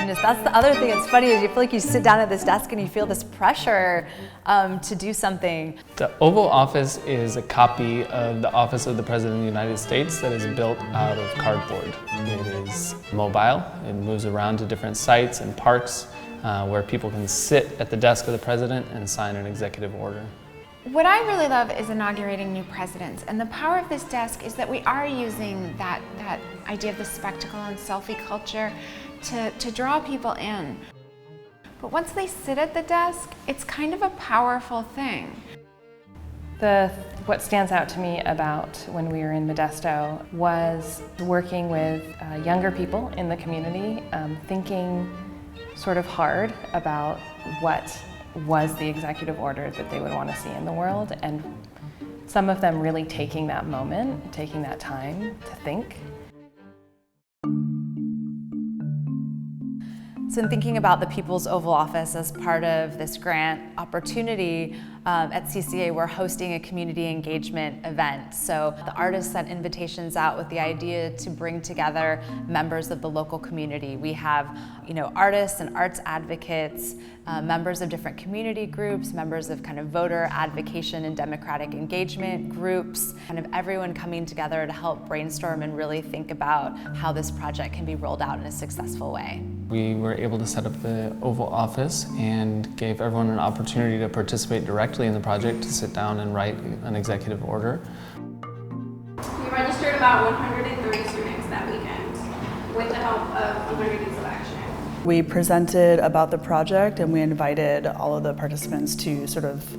goodness, that's the other thing that's funny is you feel like you sit down at this desk and you feel this pressure to do something. The Oval Office is a copy of the Office of the President of the United States that is built out of cardboard. It is mobile. It moves around to different sites and parks where people can sit at the desk of the President and sign an executive order. What I really love is inaugurating new presidents, and the power of this desk is that we are using that idea of the spectacle and selfie culture to draw people in. But once they sit at the desk, it's kind of a powerful thing. What stands out to me about when we were in Modesto was working with younger people in the community, thinking sort of hard about what was the executive order that they would want to see in the world, and some of them really taking that moment, taking that time to think. So in thinking about the People's Oval Office as part of this grant opportunity, at CCA we're hosting a community engagement event. So the artists sent invitations out with the idea to bring together members of the local community. We have, artists and arts advocates, members of different community groups, members of kind of voter advocation and democratic engagement groups, kind of everyone coming together to help brainstorm and really think about how this project can be rolled out in a successful way. We were able to set up the Oval Office and gave everyone an opportunity to participate directly in the project, to sit down and write an executive order. We registered about 130 students that weekend with the help of 100 Youth of Action. We presented about the project and we invited all of the participants to sort of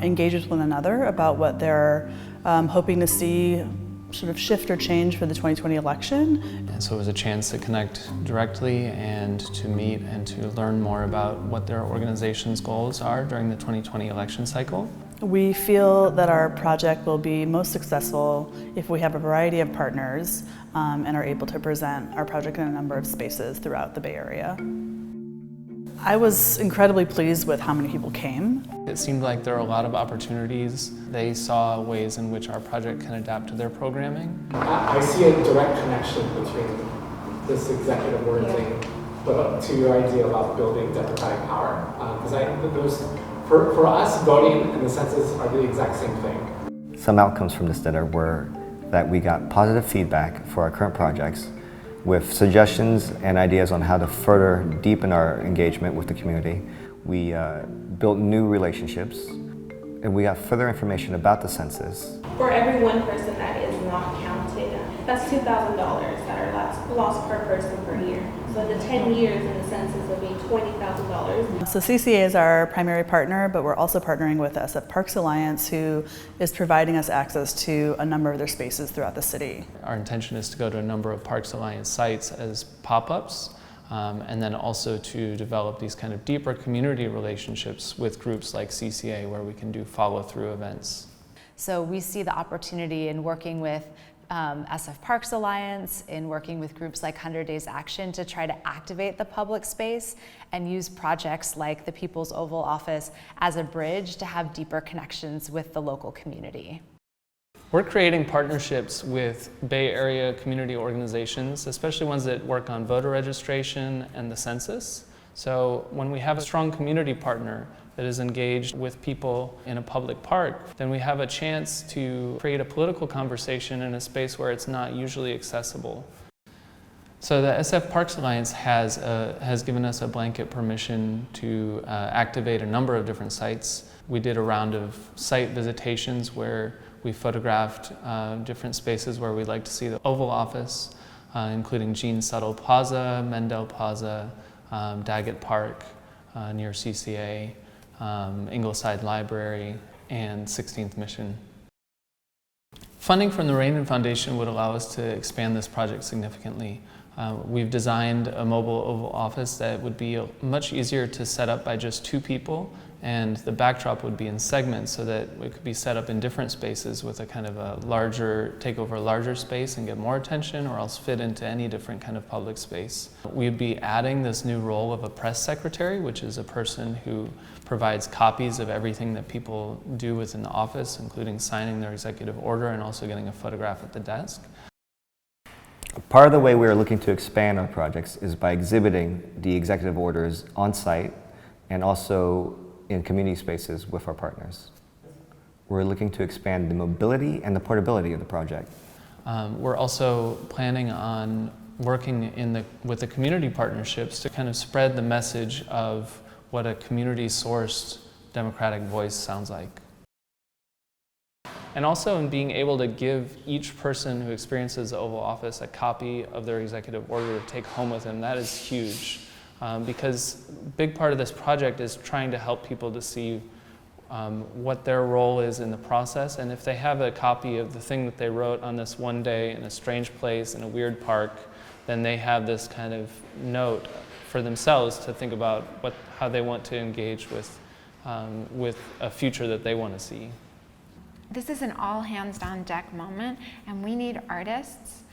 engage with one another about what they're hoping to see sort of shift or change for the 2020 election. And so it was a chance to connect directly and to meet and to learn more about what their organization's goals are during the 2020 election cycle. We feel that our project will be most successful if we have a variety of partners and are able to present our project in a number of spaces throughout the Bay Area. I was incredibly pleased with how many people came. It seemed like there were a lot of opportunities. They saw ways in which our project can adapt to their programming. I see a direct connection between this executive order thing, but to your idea about building democratic power. Because I think that for us, voting and the census are the exact same thing. Some outcomes from this dinner were that we got positive feedback for our current projects, with suggestions and ideas on how to further deepen our engagement with the community. We built new relationships, and we got further information about the census. For every one person that is not counted, that's $2,000 that are lost per person per year. So the 10 years in the census will be $20,000. So CCA is our primary partner, but we're also partnering with SF Parks Alliance, who is providing us access to a number of their spaces throughout the city. Our intention is to go to a number of Parks Alliance sites as pop-ups, and then also to develop these kind of deeper community relationships with groups like CCA, where we can do follow-through events. So we see the opportunity in working with SF Parks Alliance, in working with groups like 100 Days Action to try to activate the public space and use projects like the People's Oval Office as a bridge to have deeper connections with the local community. We're creating partnerships with Bay Area community organizations, especially ones that work on voter registration and the census. So when we have a strong community partner that is engaged with people in a public park, then we have a chance to create a political conversation in a space where it's not usually accessible. So the SF Parks Alliance has given us a blanket permission to activate a number of different sites. We did a round of site visitations where we photographed different spaces where we'd like to see the Oval Office, including Jean Suttle Plaza, Mendel Plaza, Daggett Park near CCA, Ingleside Library, and 16th Mission. Funding from the Rainin Foundation would allow us to expand this project significantly. We've designed a mobile Oval Office that would be much easier to set up by just 2 people, and the backdrop would be in segments so that it could be set up in different spaces with a kind of a take over a larger space and get more attention, or else fit into any different kind of public space. We'd be adding this new role of a press secretary, which is a person who provides copies of everything that people do within the office, including signing their executive order and also getting a photograph at the desk. Part of the way we are looking to expand our projects is by exhibiting the executive orders on site and also in community spaces with our partners. We're looking to expand the mobility and the portability of the project. We're also planning on working with the community partnerships to kind of spread the message of what a community-sourced democratic voice sounds like. And also in being able to give each person who experiences the Oval Office a copy of their executive order to take home with them. That is huge, because a big part of this project is trying to help people to see what their role is in the process, and if they have a copy of the thing that they wrote on this one day in a strange place in a weird park, then they have this kind of note for themselves to think about how they want to engage with a future that they want to see. This is an all hands on deck moment, and we need artists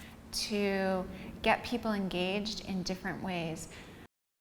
to get people engaged in different ways.